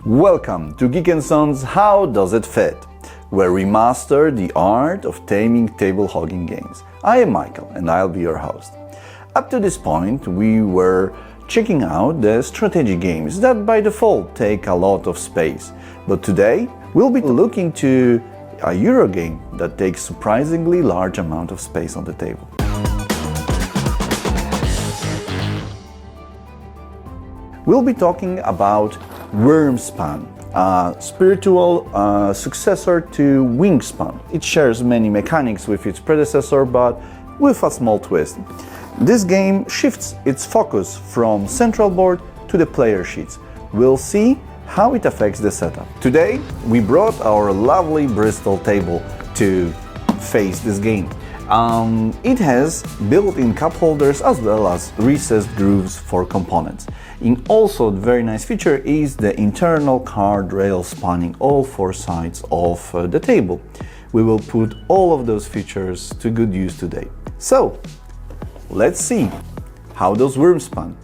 Welcome to Geeknson's How Does It Fit, where we master the art of taming table-hogging games. I am Michael and I'll be your host. Up to this point, we were checking out the strategy games that by default take a lot of space. But today, we'll be looking to a Euro game that takes surprisingly large amount of space on the table. We'll be talking about Wyrmspan, a spiritual successor to Wyrmspan. It shares many mechanics with its predecessor, but with a small twist. This game shifts its focus from central board to the player sheets. We'll see how it affects the setup. Today, we brought our lovely Bristol table to face this game. It has built-in cup holders as well as recessed grooves for components. Also, a very nice feature is the internal card rail spanning all four sides of the table. We will put all of those features to good use today. So, let's see how does Wyrmspan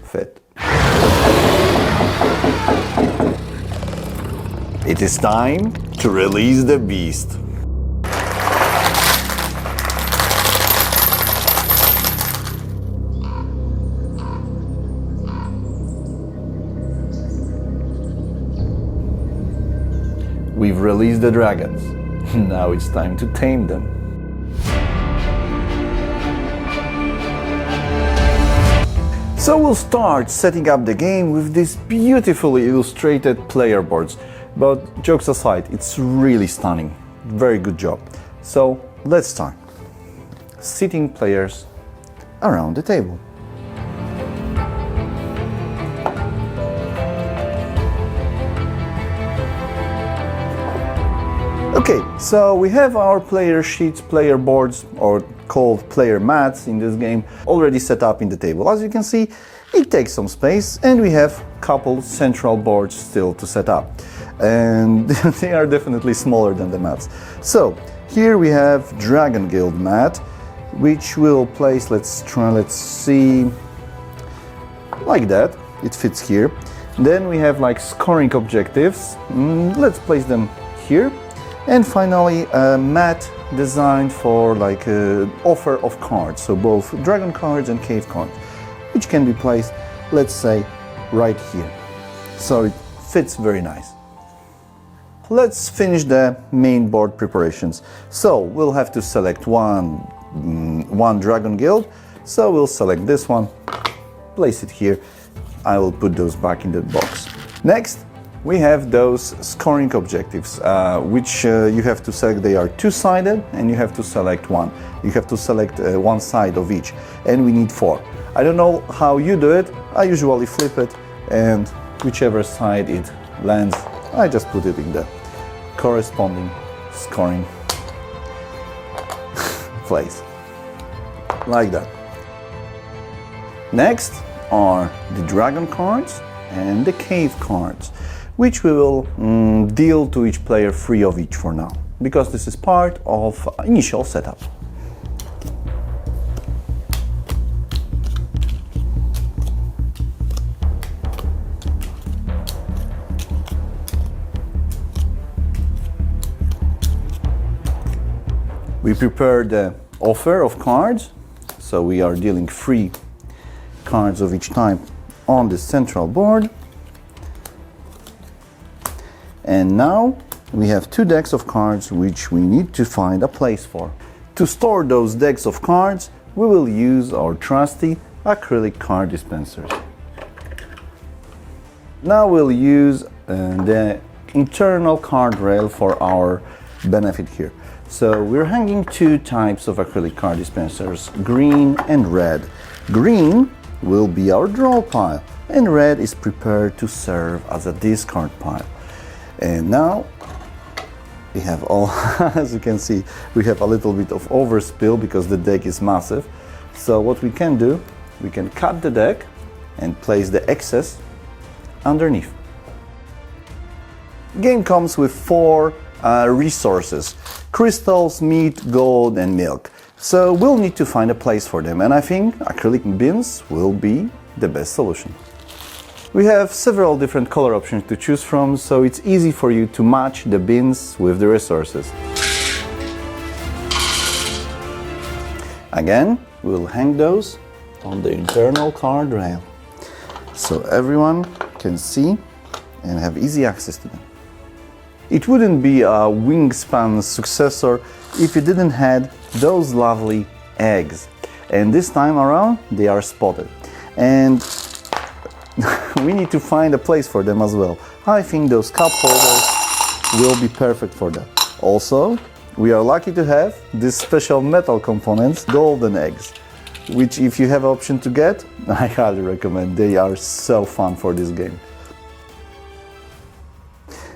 fit. It is time to release the beast. We've released the dragons. Now it's time to tame them. So we'll start setting up the game with these beautifully illustrated player boards. But jokes aside, it's really stunning. Very good job. So let's start. Seating players around the table. Okay, so we have our player sheets, player boards, or called player mats in this game, already set up in the table. As you can see, it takes some space and we have a couple central boards still to set up. And they are definitely smaller than the mats. So, here we have Dragon Guild mat, which we'll place, let's see, like that. It fits here. Then we have like scoring objectives. Let's place them here. And finally, a mat designed for like an offer of cards, so both dragon cards and cave cards, which can be placed, let's say, right here. So it fits very nice. Let's finish the main board preparations. So we'll have to select one Dragon Guild. So we'll select this one, place it here. I will put those back in the box. Next, we have those scoring objectives, which you have to select. They are two-sided and you have to select one. You have to select one side of each, and we need 4. I don't know how you do it. I usually flip it, and whichever side it lands, I just put it in the corresponding scoring place, like that. Next are the dragon cards and the cave cards, which we will deal to each player 3 of each for now, because this is part of initial setup. We prepare the offer of cards, so we are dealing 3 cards of each type on the central board. And now we have 2 decks of cards which we need to find a place for. To store those decks of cards, we will use our trusty acrylic card dispensers. Now we'll use the internal card rail for our benefit here. So we're hanging 2 types of acrylic card dispensers, green and red. Green will be our draw pile, and red is prepared to serve as a discard pile. And now we have all, as you can see, we have a little bit of overspill because the deck is massive. So what we can do, we can cut the deck and place the excess underneath. The game comes with 4 resources: crystals, meat, gold, and milk. So we'll need to find a place for them, and I think acrylic bins will be the best solution. We have several different color options to choose from, so it's easy for you to match the bins with the resources. Again, we'll hang those on the internal card rail, so everyone can see and have easy access to them. It wouldn't be a Wyrmspan successor if you didn't have those lovely eggs. And this time around, they are spotted. And we need to find a place for them as well. I think those cup holders will be perfect for that. Also, we are lucky to have these special metal components, golden eggs, which if you have an option to get, I highly recommend. They are so fun for this game.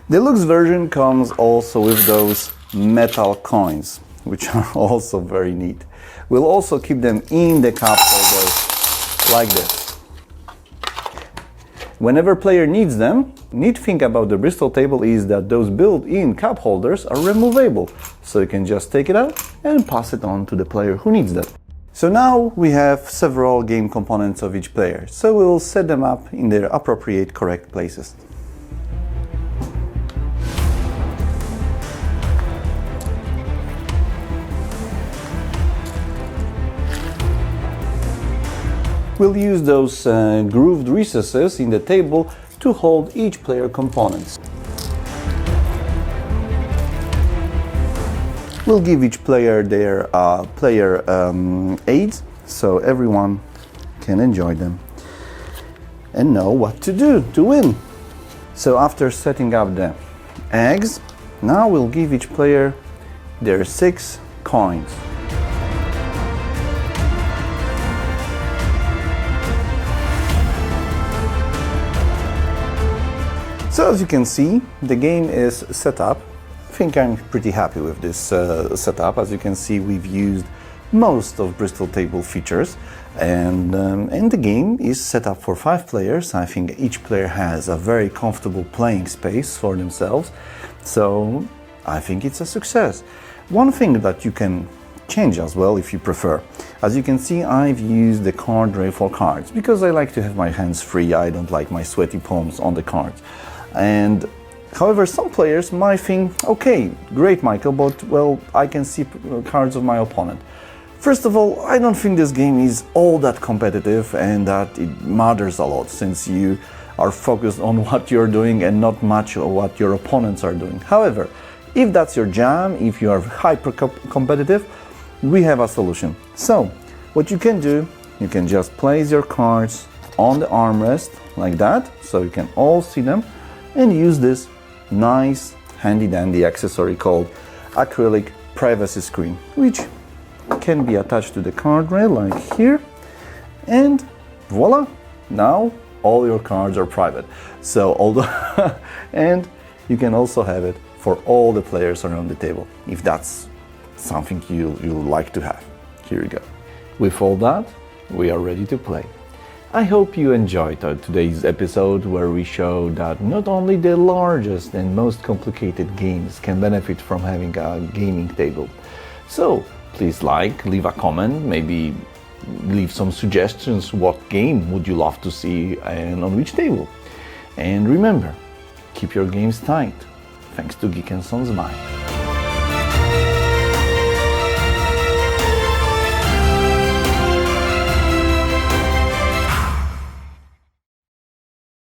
The deluxe version comes also with those metal coins, which are also very neat. We'll also keep them in the cup holders like this. Whenever player needs them, neat thing about the Bristol table is that those built-in cup holders are removable, so you can just take it out and pass it on to the player who needs that. So now we have several game components of each player, so we'll set them up in their appropriate correct places. We'll use those grooved recesses in the table to hold each player components. We'll give each player their player aids, so everyone can enjoy them and know what to do to win. So after setting up the eggs, now we'll give each player their 6 coins. So as you can see, the game is set up. I think I'm pretty happy with this setup. As you can see, we've used most of Bristol table features, and the game is set up for 5 players. I think each player has a very comfortable playing space for themselves, so I think it's a success. One thing that you can change as well if you prefer. As you can see, I've used the card tray for cards because I like to have my hands free. I don't like my sweaty palms on the cards. And however, some players might think, okay, great Michael, but well, I can see cards of my opponent. First of all, I don't think this game is all that competitive and that it matters a lot, since you are focused on what you're doing and not much on what your opponents are doing. However, if that's your jam, if you are hyper competitive, we have a solution. So what you can do, you can just place your cards on the armrest like that, so you can all see them, and use this nice handy dandy accessory called acrylic privacy screen, which can be attached to the card rail like here, and voila, now all your cards are private. So although and you can also have it for all the players around the table if that's something you like to have. Here you go. With all that, we are ready to play. I hope you enjoyed today's episode, where we show that not only the largest and most complicated games can benefit from having a gaming table. So please leave a comment, maybe leave some suggestions. What game would you love to see and on which table? And remember, keep your games tight. Thanks to Geeknson's mind.